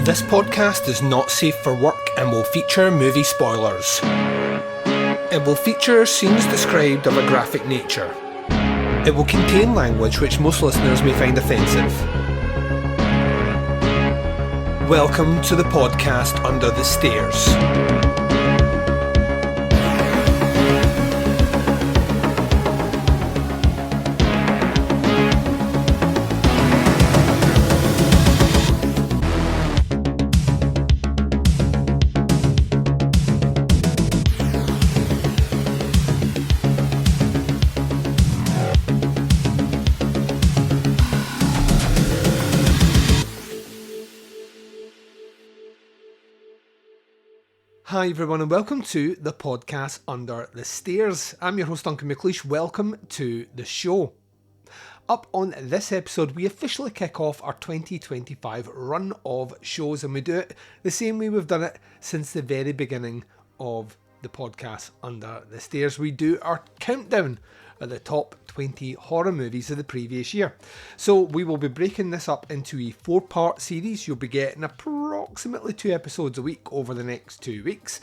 This podcast is not safe for work and will feature movie spoilers. It will feature scenes described of a graphic nature. It will contain language which most listeners may find offensive. Welcome to the podcast Under the Stairs. Hi everyone and welcome to the podcast Under the Stairs. I'm your host Duncan. Welcome to the show. Up on this episode we officially kick off our 2025 run of shows, and we do it the same way we've done it since the very beginning of the podcast Under the Stairs. We do our countdown at the top 20 horror movies of the previous year. So we will be breaking this up into a 4-part series. You'll be getting approximately 2 episodes a week over the next 2 weeks.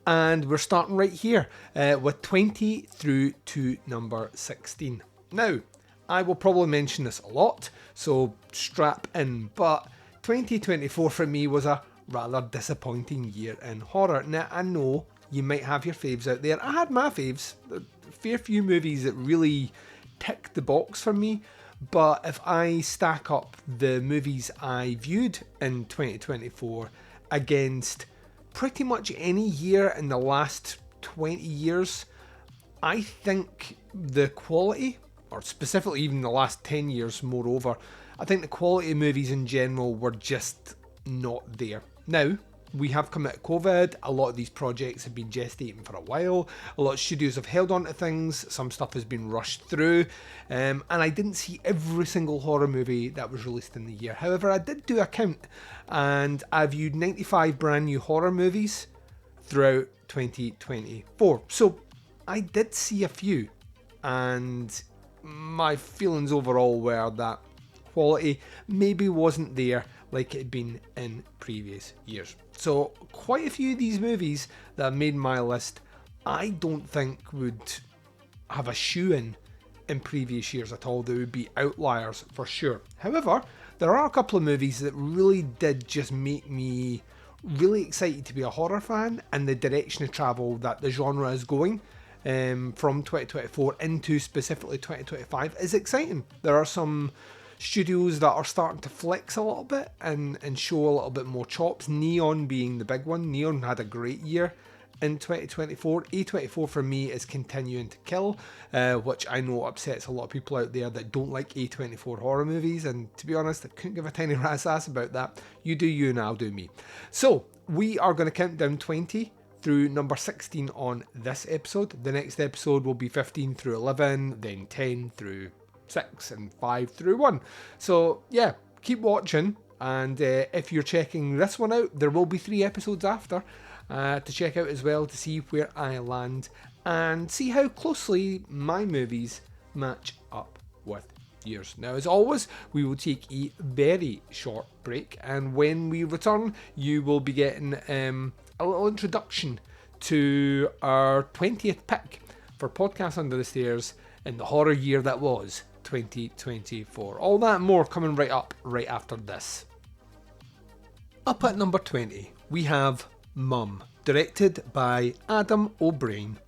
And we're starting right here with 20 through to number 16. Now, I will probably mention this a lot, so strap in, but 2024 for me was a rather disappointing year in horror. Now, I know you might have your faves out there. I had my faves. A fair few movies that really ticked the box for me, but if I stack up the movies I viewed in 2024 against pretty much any year in the last 20 years, I think the quality, or specifically even the last 10 years moreover, I think the quality of movies in general were just not there. Now, we have come out of COVID, a lot of these projects have been gestating for a while, a lot of studios have held on to things, some stuff has been rushed through, and I didn't see every single horror movie that was released in the year. However, I did do a count, and I viewed 95 brand new horror movies throughout 2024. So, I did see a few, and my feelings overall were that quality maybe wasn't there like it had been in previous years. So quite a few of these movies that made my list I don't think would have a shoe-in previous years at all. They would be outliers for sure. However, there are a couple of movies that really did just make me really excited to be a horror fan, and the direction of travel that the genre is going from 2024 into specifically 2025 is exciting. There are some studios that are starting to flex a little bit and show a little bit more chops. Neon being the big one. Neon had a great year in 2024. A24 for me is continuing to kill, which I know upsets a lot of people out there that don't like A24 horror movies, and to be honest, I couldn't give a tiny rat's ass about that. You do you and I'll do me. So we are going to count down 20 through number 16 on this episode. The next episode will be 15 through 11, then 10 through 6 and 5 through 1. So yeah, keep watching, and if you're checking this one out, there will be 3 episodes after to check out as well, to see where I land and see how closely my movies match up with yours. Now, as always, we will take a very short break, and when we return you will be getting a little introduction to our 20th pick for Podcast Under the Stairs in the horror year that was 2024. All that and more coming right up right after this. Up at number 20 we have Mum, directed by Adam O'Brien.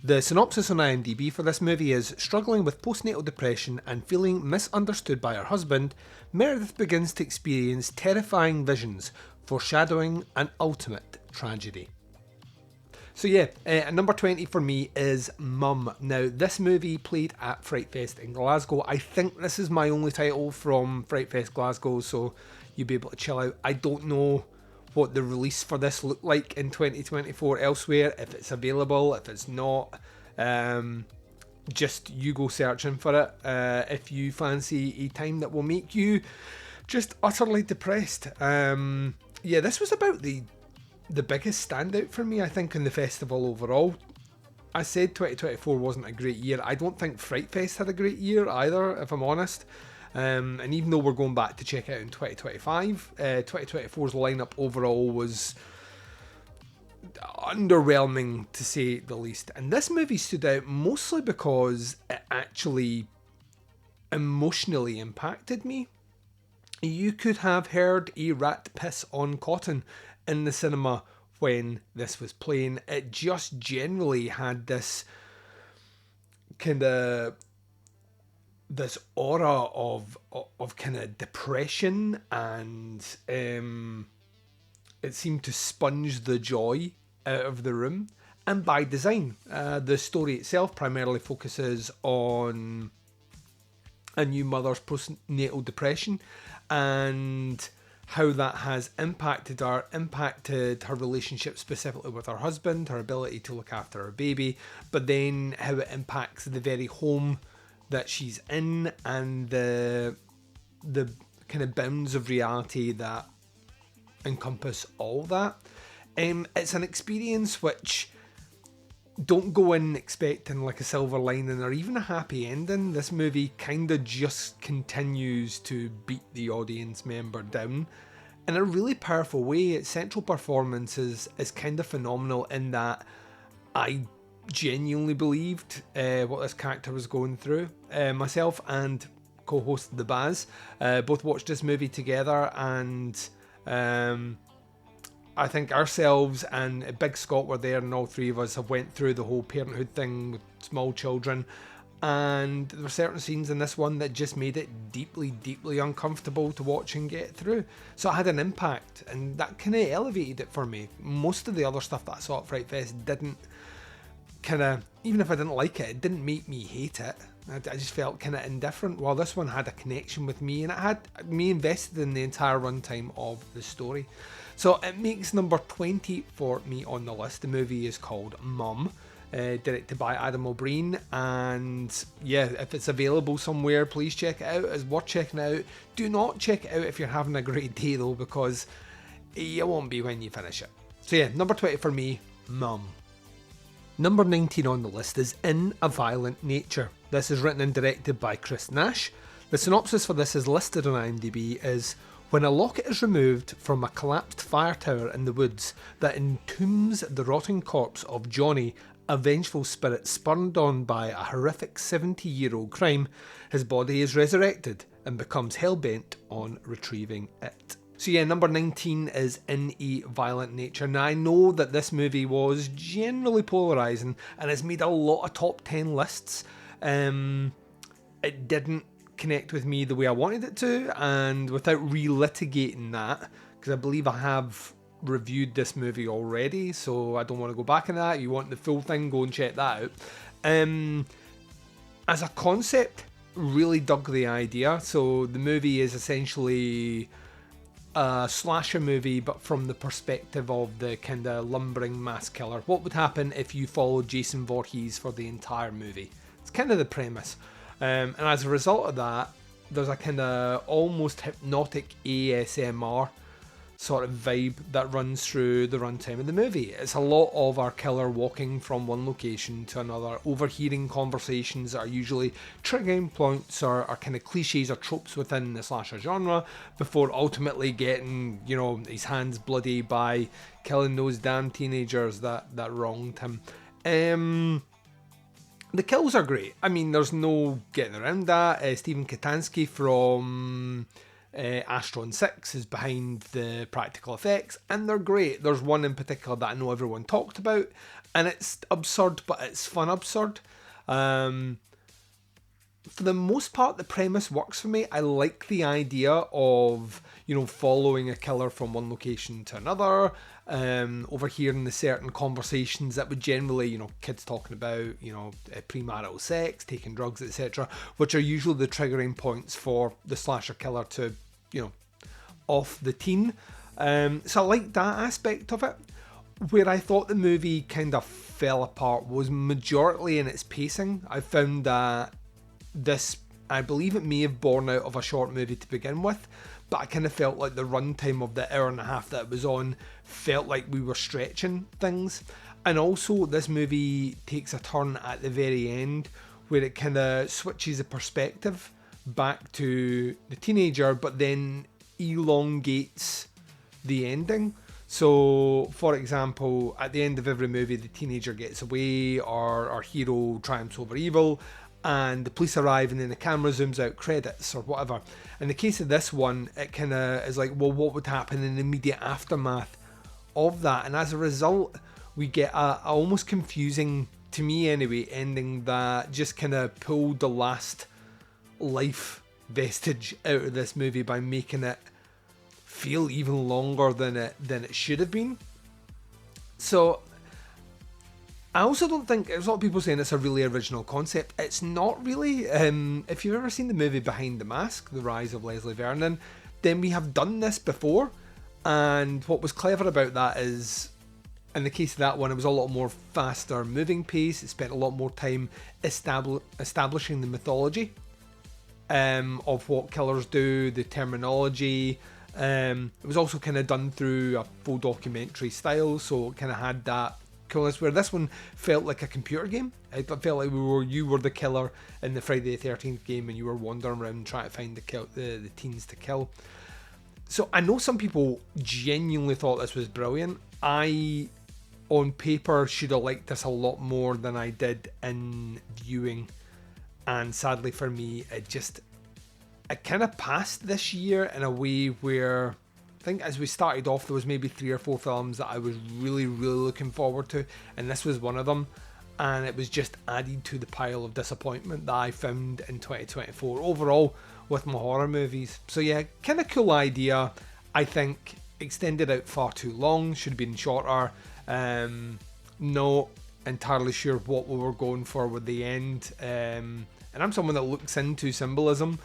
The synopsis on IMDb for this movie is: struggling with postnatal depression and feeling misunderstood by her husband, Meredith begins to experience terrifying visions foreshadowing an ultimate tragedy. So yeah, number 20 for me is Mum. Now, this movie played at Fright Fest in Glasgow. I think this is my only title from Fright Fest Glasgow, so you'll be able to chill out. I don't know what the release for this looked like in 2024 elsewhere, if it's available, if it's not. Just you go searching for it if you fancy a time that will make you just utterly depressed. Yeah, this was about the biggest standout for me, I think, in the festival overall. I said 2024 wasn't a great year. I don't think Fright Fest had a great year either, if I'm honest. And even though we're going back to check it out in 2025, 2024's lineup overall was underwhelming, to say the least. And this movie stood out mostly because it actually emotionally impacted me. You could have heard a rat piss on cotton in the cinema when this was playing. It just generally had this kind of this aura of kind of depression, and it seemed to sponge the joy out of the room. And by design, the story itself primarily focuses on a new mother's postnatal depression and how that has impacted her relationship specifically with her husband, her ability to look after her baby, but then how it impacts the very home that she's in and the kind of bounds of reality that encompass all that. It's an experience which, don't go in expecting like a silver lining or even a happy ending. This movie kind of just continues to beat the audience member down in a really powerful way. Its central performance is kind of phenomenal in that I genuinely believed what this character was going through. Myself and co-host The Baz both watched this movie together, and I think ourselves and Big Scott were there, and all three of us have went through the whole parenthood thing with small children, and there were certain scenes in this one that just made it deeply, deeply uncomfortable to watch and get through. So it had an impact, and that kind of elevated it for me. Most of the other stuff that I saw at Fright Fest didn't kind of, even if I didn't like it, it didn't make me hate it. I just felt kind of indifferent, while this one had a connection with me, and it had me invested in the entire runtime of the story. So it makes number 20 for me on the list. The movie is called Mum, directed by Adam O'Brien, and yeah, if it's available somewhere, please check it out. It's worth checking out. Do not check it out if you're having a great day though, because you won't be when you finish it. So yeah, number 20 for me, Mum. Number 19 on the list is In a Violent Nature. This is written and directed by Chris Nash. The synopsis for this is listed on IMDb is: when a locket is removed from a collapsed fire tower in the woods that entombs the rotting corpse of Johnny, a vengeful spirit spurned on by a horrific 70-year-old crime, his body is resurrected and becomes hell-bent on retrieving it. So yeah, number 19 is In a Violent Nature. Now I know that this movie was generally polarising and has made a lot of top 10 lists. It didn't connect with me the way I wanted it to, and without relitigating that, because I believe I have reviewed this movie already, so I don't want to go back on that. If you want the full thing, go and check that out. As a concept, really dug the idea. So the movie is essentially a slasher movie, but from the perspective of the kind of lumbering mass killer. What would happen if you followed Jason Voorhees for the entire movie? It's kind of the premise. And as a result of that, there's a kind of almost hypnotic ASMR sort of vibe that runs through the runtime of the movie. It's a lot of our killer walking from one location to another, overhearing conversations that are usually triggering points or kind of cliches or tropes within the slasher genre, before ultimately getting, you know, his hands bloody by killing those damn teenagers that wronged him. The kills are great. I mean, there's no getting around that. Stephen Katansky from Astron 6 is behind the practical effects, and they're great. There's one in particular that I know everyone talked about, and it's absurd, but it's fun absurd. For the most part, the premise works for me. I like the idea of, you know, following a killer from one location to another, overhearing the certain conversations that would generally, you know, kids talking about, you know, premarital sex, taking drugs, etc., which are usually the triggering points for the slasher killer to, you know, off the teen. So I like that aspect of it. Where I thought the movie kind of fell apart was majorly in its pacing. I found that this, I believe it may have borne out of a short movie to begin with, but I kind of felt like the runtime of the hour and a half that it was on felt like we were stretching things. And also this movie takes a turn at the very end where it kind of switches the perspective back to the teenager, but then elongates the ending. So, for example, at the end of every movie, the teenager gets away, or our hero triumphs over evil, and the police arrive, and then the camera zooms out credits or whatever. In the case of this one, it kind of is like, well, what would happen in the immediate aftermath of that? And as a result, we get a almost confusing, to me anyway, ending that just kind of pulled the last life vestige out of this movie by making it feel even longer than it should have been. So I also don't think, there's a lot of people saying it's a really original concept. It's not really. If you've ever seen the movie Behind the Mask, The Rise of Leslie Vernon, then we have done this before. And what was clever about that is, in the case of that one, it was a lot more faster moving pace. It spent a lot more time establishing the mythology of what killers do, the terminology. It was also kind of done through a full documentary style, so it kind of had that coolness, where this one felt like a computer game. It felt like you were the killer in the Friday the 13th game, and you were wandering around trying to find the teens to kill. So I know some people genuinely thought this was brilliant. I, on paper, should have liked this a lot more than I did in viewing, and sadly for me, it kind of passed this year in a way where I think as we started off, there was maybe 3 or 4 films that I was really, really looking forward to, and this was one of them, and it was just added to the pile of disappointment that I found in 2024 overall with my horror movies. So yeah, kind of cool idea. I think extended out far too long, should have been shorter. Not entirely sure what we were going for with the end, and I'm someone that looks into symbolism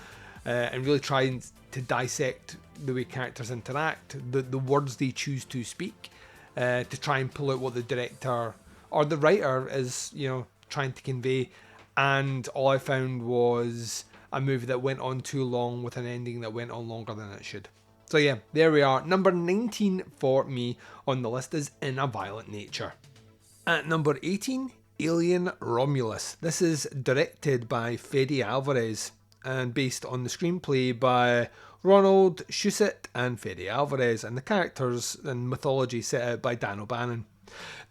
and really trying to dissect the way characters interact, the words they choose to speak, to try and pull out what the director or the writer is, trying to convey. And all I found was a movie that went on too long with an ending that went on longer than it should. So yeah, there we are. Number 19 for me on the list is In a Violent Nature. At number 18, Alien Romulus. This is directed by Fede Alvarez and based on the screenplay by Ronald Shusett and Fede Alvarez, and the characters and mythology set out by Dan O'Bannon.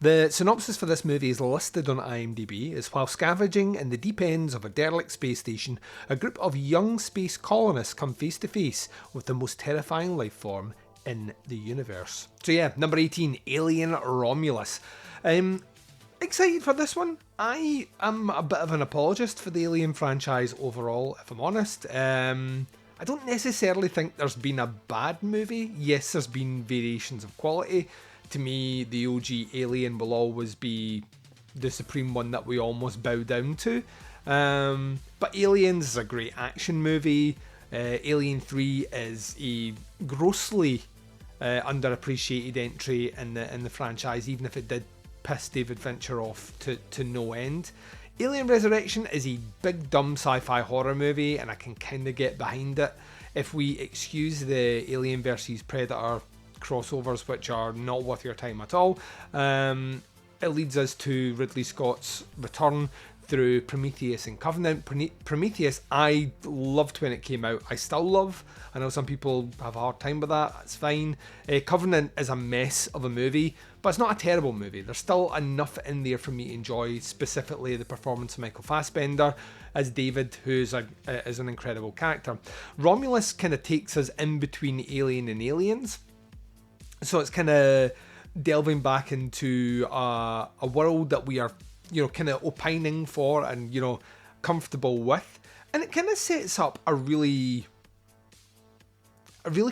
The synopsis for this movie is listed on IMDb as, while scavenging in the deep ends of a derelict space station, a group of young space colonists come face to face with the most terrifying life form in the universe. So yeah, number 18, Alien Romulus. Excited for this one. I am a bit of an apologist for the Alien franchise overall, if I'm honest. I don't necessarily think there's been a bad movie. Yes, there's been variations of quality. To me, the OG Alien will always be the supreme one that we almost bow down to. But Aliens is a great action movie. Alien 3 is a grossly underappreciated entry in the franchise, even if it did piss David Fincher off to no end. Alien Resurrection is a big dumb sci-fi horror movie, and I can kind of get behind it if we excuse the Alien vs Predator crossovers, which are not worth your time at all. It leads us to Ridley Scott's return through Prometheus and Covenant. Prometheus I loved when it came out. I still love. I know some people have a hard time with that. That's fine. Covenant is a mess of a movie, but it's not a terrible movie. There's still enough in there for me to enjoy, specifically the performance of Michael Fassbender as David, who is an incredible character. Romulus kind of takes us in between Alien and Aliens. So it's kind of delving back into a world that we are, kind of opining for and, comfortable with. And it kind of sets up a really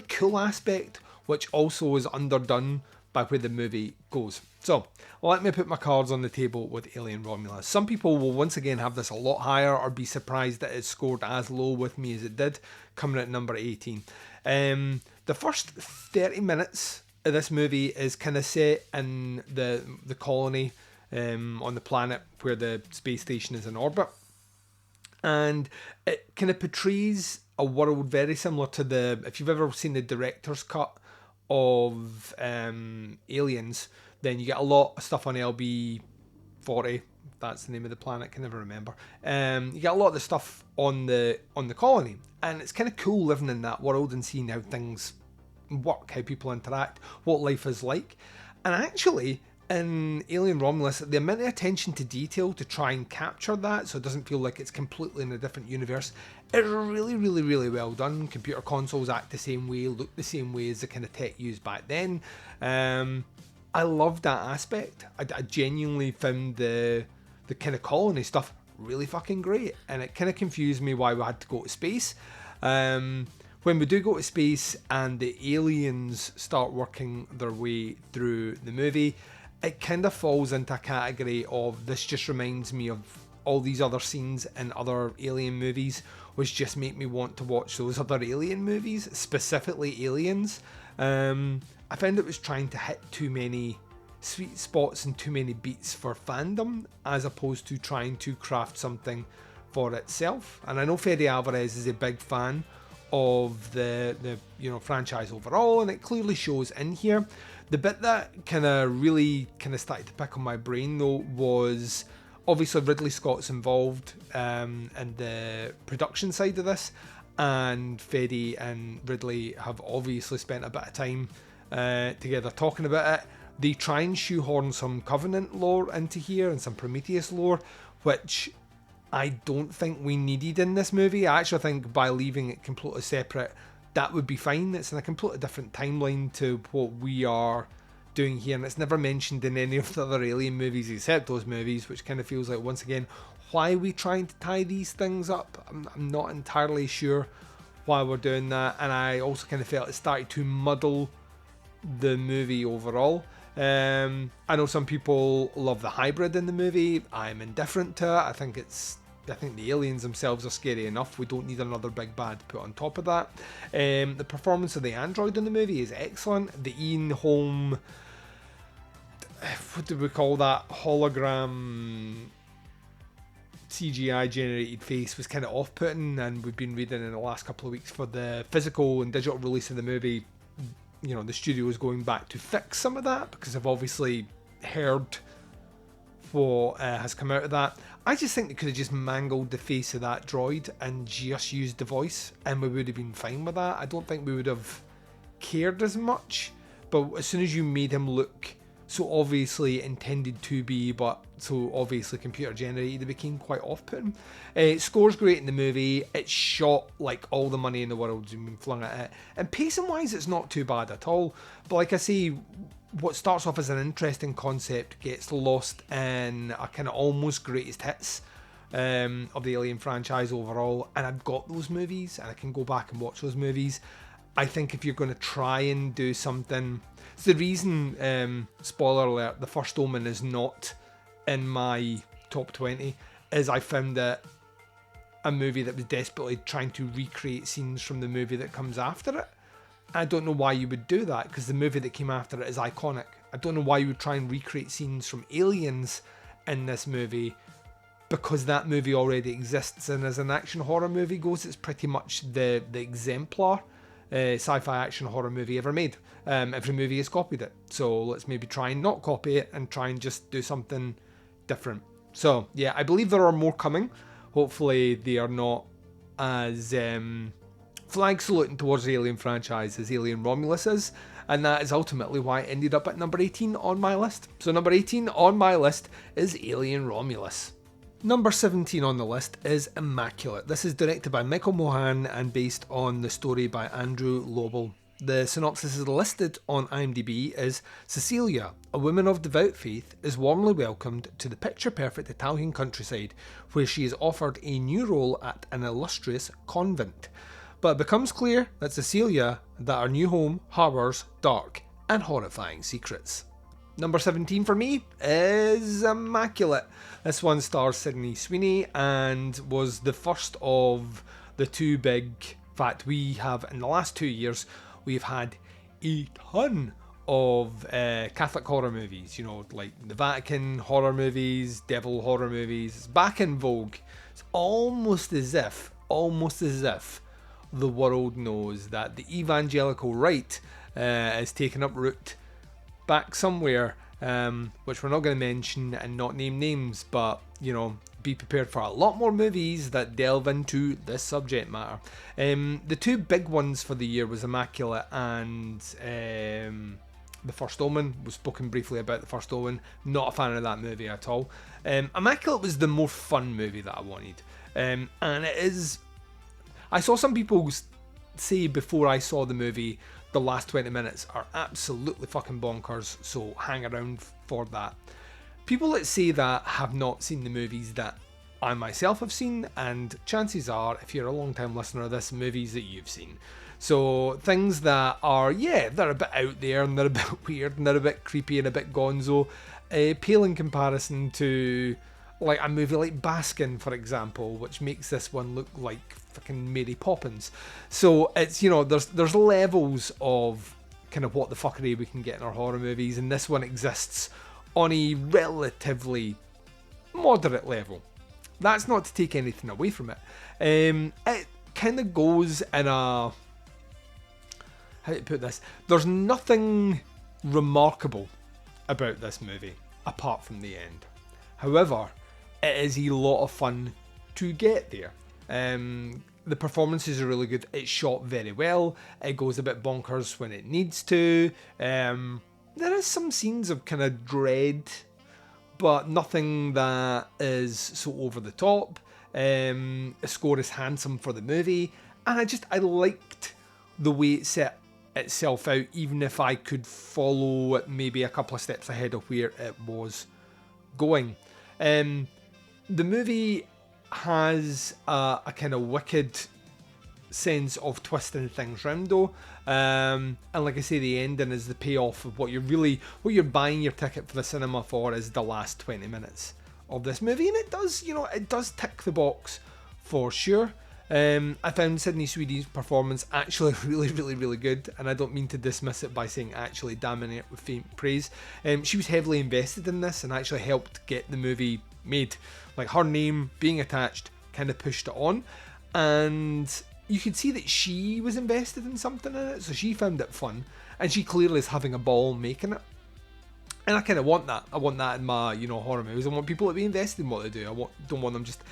cool aspect, which also is underdone by where the movie goes. So let me put my cards on the table with Alien Romulus. Some people will once again have this a lot higher or be surprised that it scored as low with me as it did, coming at number 18. The first 30 minutes of this movie is kind of set in the colony on the planet where the space station is in orbit, and it kind of portrays a world very similar to if you've ever seen the director's cut of Aliens, then you get a lot of stuff on LB40, that's the name of the planet, can never remember. You get a lot of the stuff on the colony, and it's kind of cool living in that world and seeing how things work, how people interact, what life is like. And actually, in Alien Romulus, the amount of attention to detail to try and capture that so it doesn't feel like it's completely in a different universe is really, really, really well done. Computer consoles act the same way, look the same way as the kind of tech used back then. I love that aspect. I genuinely found the kind of colony stuff really fucking great, and it kind of confused me why we had to go to space. When we do go to space and the aliens start working their way through the movie, it kind of falls into a category of, this just reminds me of all these other scenes in other Alien movies, which just make me want to watch those other Alien movies, specifically Aliens. I found it was trying to hit too many sweet spots and too many beats for fandom, as opposed to trying to craft something for itself. And I know Fede Alvarez is a big fan of the franchise overall, and it clearly shows in here. The bit that kind of really started to pick on my brain though was, obviously Ridley Scott's involved in the production side of this, and Fede and Ridley have obviously spent a bit of time together talking about it. They try and shoehorn some Covenant lore into here and some Prometheus lore, which I don't think we needed in this movie. I actually think by leaving it completely separate, that would be fine. It's in a completely different timeline to what we are doing here, and it's never mentioned in any of the other Alien movies except those movies, which kind of feels like, once again, why are we trying to tie these things up? I'm not entirely sure why we're doing that, and I also kind of felt it started to muddle the movie overall. I know some people love the hybrid in the movie. I'm indifferent to it. I think the aliens themselves are scary enough. We don't need another big bad put on top of that. The performance of the android in the movie is excellent. The Ian Holm, what do we call that, hologram CGI generated face was kind of off-putting, and we've been reading in the last couple of weeks for the physical and digital release of the movie, the studio is going back to fix some of that, because I've obviously heard what has come out of that. I just think they could have just mangled the face of that droid and just used the voice, and we would have been fine with that. I don't think we would have cared as much, but as soon as you made him look so obviously intended to be, but so obviously computer generated, it became quite off-putting. Score's great in the movie. It's shot like all the money in the world's been flung at it, and pacing wise it's not too bad at all. But like I say, what starts off as an interesting concept gets lost in a kind of almost greatest hits of the Alien franchise overall, and I've got those movies and I can go back and watch those movies. I think if you're going to try and do something, it's the reason, spoiler alert, The First Omen is not in my top 20, is I found that a movie that was desperately trying to recreate scenes from the movie that comes after it. I don't know why you would do that, because the movie that came after it is iconic. I don't know why you would try and recreate scenes from Aliens in this movie, because that movie already exists, and as an action horror movie goes, it's pretty much the exemplar sci-fi action horror movie ever made. Every movie has copied it, so let's maybe try and not copy it and try and just do something different. So yeah, I believe there are more coming. Hopefully they are not as flag saluting towards the Alien franchise as Alien Romulus is, and that is ultimately why it ended up at number 18 on my list. So number 18 on my list is Alien Romulus. Number 17 on the list is Immaculate. This is directed by Michael Mohan and based on the story by Andrew Lobel. The synopsis is listed on IMDb as: Cecilia, a woman of devout faith, is warmly welcomed to the picture-perfect Italian countryside, where she is offered a new role at an illustrious convent. But it becomes clear that Cecilia, that her new home harbours dark and horrifying secrets. Number 17 for me is Immaculate. This one stars Sydney Sweeney and was the first of the two big... In fact, we have, in the last 2 years, we've had a ton of Catholic horror movies. Like the Vatican horror movies, devil horror movies. It's back in vogue. It's almost as if the world knows that the evangelical right is taking up root back somewhere which we're not going to mention and not name names, but, be prepared for a lot more movies that delve into this subject matter. The two big ones for the year was Immaculate and The First Omen. We've spoken briefly about The First Omen. Not a fan of that movie at all. Immaculate was the more fun movie that I wanted. And it is... I saw some people say before I saw the movie, the last 20 minutes are absolutely fucking bonkers, so hang around for that. People that say that have not seen the movies that I myself have seen, and chances are, if you're a long time listener of this, movies that you've seen. So things that are, they're a bit out there, and they're a bit weird, and they're a bit creepy and a bit gonzo, pale in comparison to like a movie like Baskin, for example, which makes this one look like fucking Mary Poppins. So it's, there's levels of kind of what the fuckery we can get in our horror movies, and this one exists on a relatively moderate level. That's not to take anything away from it. It kind of goes in a... How to put this? There's nothing remarkable about this movie, apart from the end. However, it is a lot of fun to get there. The performances are really good. It's shot very well. It goes a bit bonkers when it needs to. There is some scenes of kind of dread, but nothing that is so over the top. The score is handsome for the movie, and I liked the way it set itself out, even if I could follow it maybe a couple of steps ahead of where it was going. The movie has a kind of wicked sense of twisting things round though, and like I say, the ending is the payoff of what you're buying your ticket for the cinema for is the last 20 minutes of this movie, and it does tick the box for sure. I found Sydney Sweeney's performance actually really, really, really good, and I don't mean to dismiss it by saying actually damning it with faint praise. She was heavily invested in this and actually helped get the movie made. Like, her name being attached kind of pushed it on, and you could see that she was invested in something in it, so she found it fun, and she clearly is having a ball making it. And I kind of want that. I want that in my, horror movies. I want people to be invested in what they do. Don't want them just,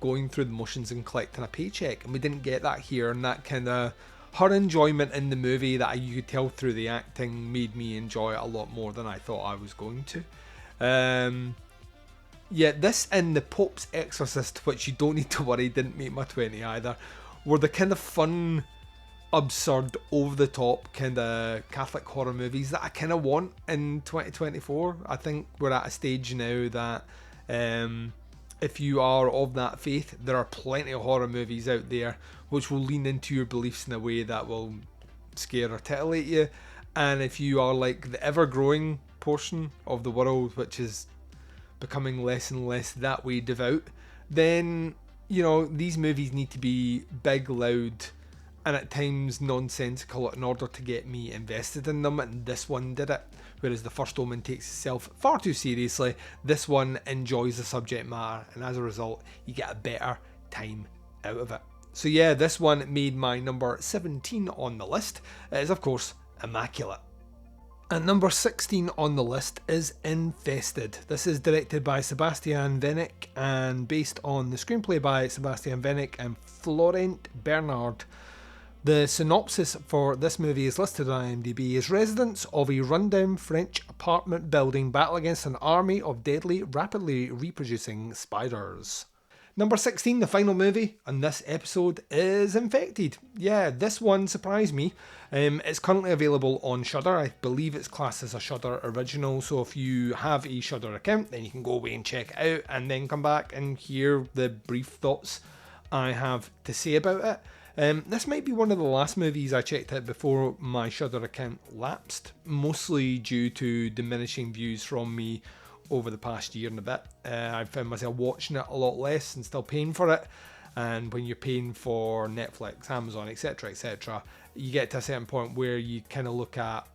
going through the motions and collecting a paycheck. And we didn't get that here. And that kind of, her enjoyment in the movie that you could tell through the acting made me enjoy it a lot more than I thought I was going to. This and The Pope's Exorcist, which you don't need to worry, didn't make my 20 either, were the kind of fun, absurd, over-the-top kind of Catholic horror movies that I kind of want in 2024. I think we're at a stage now that if you are of that faith, there are plenty of horror movies out there which will lean into your beliefs in a way that will scare or titillate you. And if you are like the ever-growing portion of the world, which is becoming less and less that way devout, then these movies need to be big, loud, and at times nonsensical in order to get me invested in them, and this one did it. Whereas The First Omen takes itself far too seriously, this one enjoys the subject matter, and as a result, you get a better time out of it. So yeah, this one made my number 17 on the list. It is, of course, Immaculate. And number 16 on the list is Infested. This is directed by Sebastian Vennick and based on the screenplay by Sebastian Vennick and Florent Bernard. The synopsis for this movie is listed on IMDb as residents of a rundown French apartment building battle against an army of deadly, rapidly reproducing spiders. Number 16, the final movie on this episode, is Infected. Yeah, this one surprised me. It's currently available on Shudder. I believe it's classed as a Shudder original, so if you have a Shudder account, then you can go away and check it out and then come back and hear the brief thoughts I have to say about it. This might be one of the last movies I checked out before my Shudder account lapsed, mostly due to diminishing views from me over the past year and a bit. I found myself watching it a lot less and still paying for it. And when you're paying for Netflix, Amazon, etc., you get to a certain point where you kind of look at,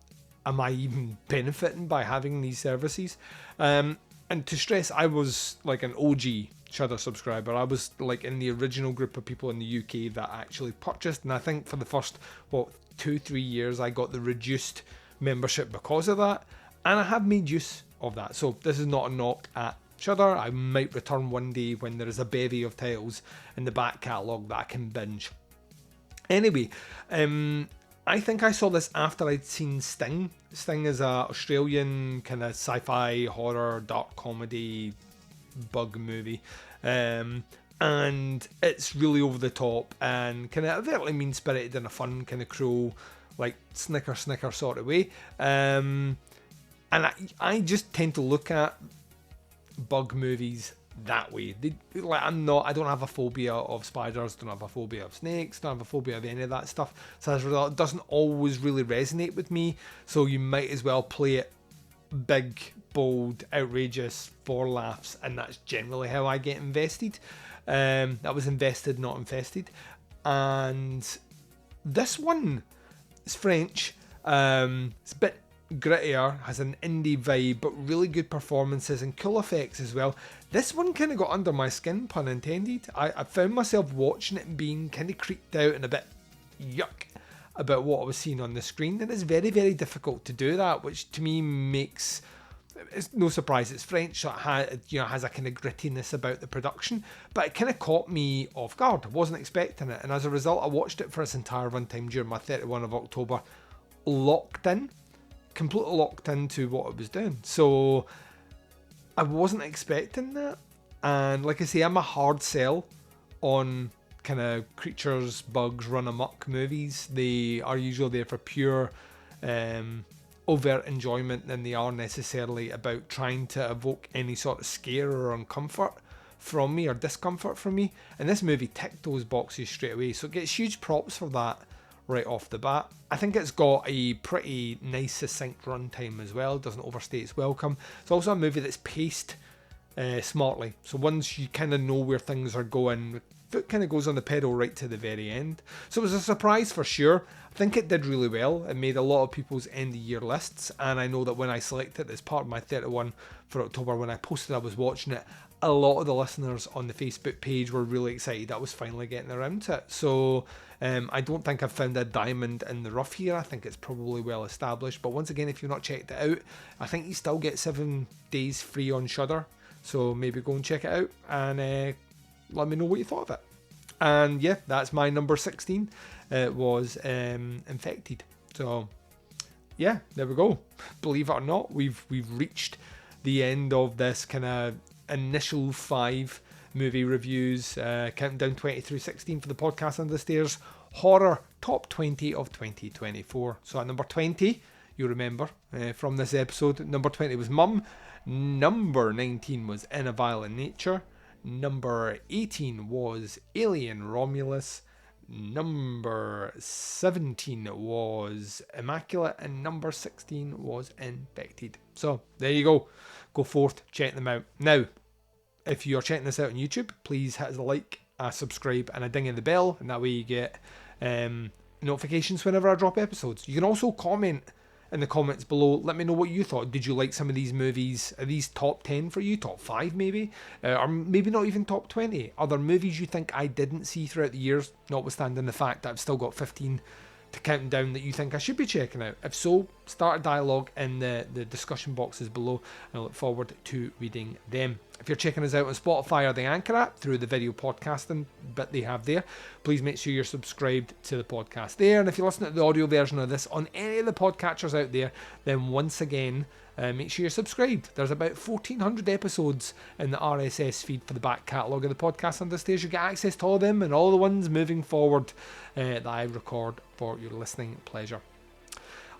am I even benefiting by having these services? And to stress, I was like an OG Shudder subscriber. I was like in the original group of people in the UK that actually purchased, and I think for the first 2-3 years I got the reduced membership because of that. And I have made use of that. So this is not a knock at Shudder. I might return one day when there is a bevy of titles in the back catalogue that I can binge. Anyway, I think I saw this after I'd seen Sting. Sting is a Australian kind of sci-fi, horror, dark comedy, bug movie. And it's really over the top and kind of overtly mean-spirited in a fun, kind of cruel, like snicker sort of way. And I just tend to look at bug movies that way. I don't have a phobia of spiders, don't have a phobia of snakes, don't have a phobia of any of that stuff. So as a result, it doesn't always really resonate with me. So you might as well play it big, bold, outrageous, for laughs, and that's generally how I get invested. That was Invested, not Infested. And this one is French. It's a bit grittier, has an indie vibe, but really good performances and cool effects as well. This one kind of got under my skin, pun intended. I found myself watching it and being kind of creeped out and a bit yuck about what I was seeing on the screen, and it's very, very difficult to do that, which to me makes... It's no surprise it's French, so it has a kind of grittiness about the production, but it kind of caught me off guard. I wasn't expecting it, and as a result I watched it for its entire runtime during my 31 of October, completely locked into what I was doing. So I wasn't expecting that, and like I say, I'm a hard sell on kind of creatures, bugs, run amok movies. They are usually there for pure overt enjoyment than they are necessarily about trying to evoke any sort of scare or uncomfort from me or discomfort from me. And this movie ticked those boxes straight away, so it gets huge props for that right off the bat. I think it's got a pretty nice succinct runtime as well, doesn't overstay its welcome. It's also a movie that's paced smartly, so once you kind of know where things are going, foot kind of goes on the pedal right to the very end. So it was a surprise for sure. I think it did really well. It made a lot of people's end of year lists, and I know that when I selected it as part of my 31 for October, when I posted I was watching it, a lot of the listeners on the Facebook page were really excited I was finally getting around to it. So I don't think I've found a diamond in the rough here. I think it's probably well established, but once again, if you've not checked it out, I think you still get 7 days free on Shudder, so maybe go and check it out and let me know what you thought of it. And yeah, that's my number 16. It was Infected. So yeah, there we go. Believe it or not, we've reached the end of this kind of initial 5 movie reviews, counting down 20 through 16 for the podcast Under the Stairs horror top 20 of 2024. So at number 20, you remember from this episode, number 20 was Mum, number 19 was In a Violent Nature, number 18 was Alien Romulus, number 17 was Immaculate, and number 16 was Infected. So there you go. Go forth, check them out. Now, if you're checking this out on YouTube, please hit a like, a subscribe, and a ding in the bell, and that way you get notifications whenever I drop episodes. You can also comment in the comments below. Let me know what you thought. Did you like some of these movies? Are these top 10 for you? Top 5 maybe? Or maybe not even top 20? Are there movies you think I didn't see throughout the years, notwithstanding the fact that I've still got 15 to count down that you think I should be checking out? If so, start a dialogue in the discussion boxes below, and I look forward to reading them. If you're checking us out on Spotify or the Anchor app through the video podcasting bit they have there, please make sure you're subscribed to the podcast there. And if you're listening to the audio version of this on any of the podcatchers out there, then once again, make sure you're subscribed. There's about 1,400 episodes in the RSS feed for the back catalogue of the podcast Under the Stairs. You get access to all of them and all the ones moving forward that I record for your listening pleasure.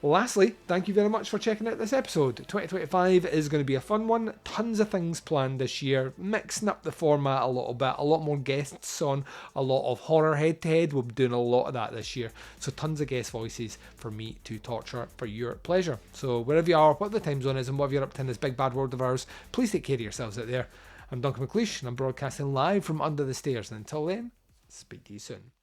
Lastly, thank you very much for checking out this episode. 2025 is going to be a fun one. Tons of things planned this year, mixing up the format a little bit, a lot more guests on, a lot of horror head-to-head. We'll be doing a lot of that this year. So tons of guest voices for me to torture for your pleasure. So wherever you are, what the time zone is, and whatever you're up to in this big bad world of ours, please take care of yourselves out there. I'm Duncan McLeish, and I'm broadcasting live from Under the Stairs. And until then, speak to you soon.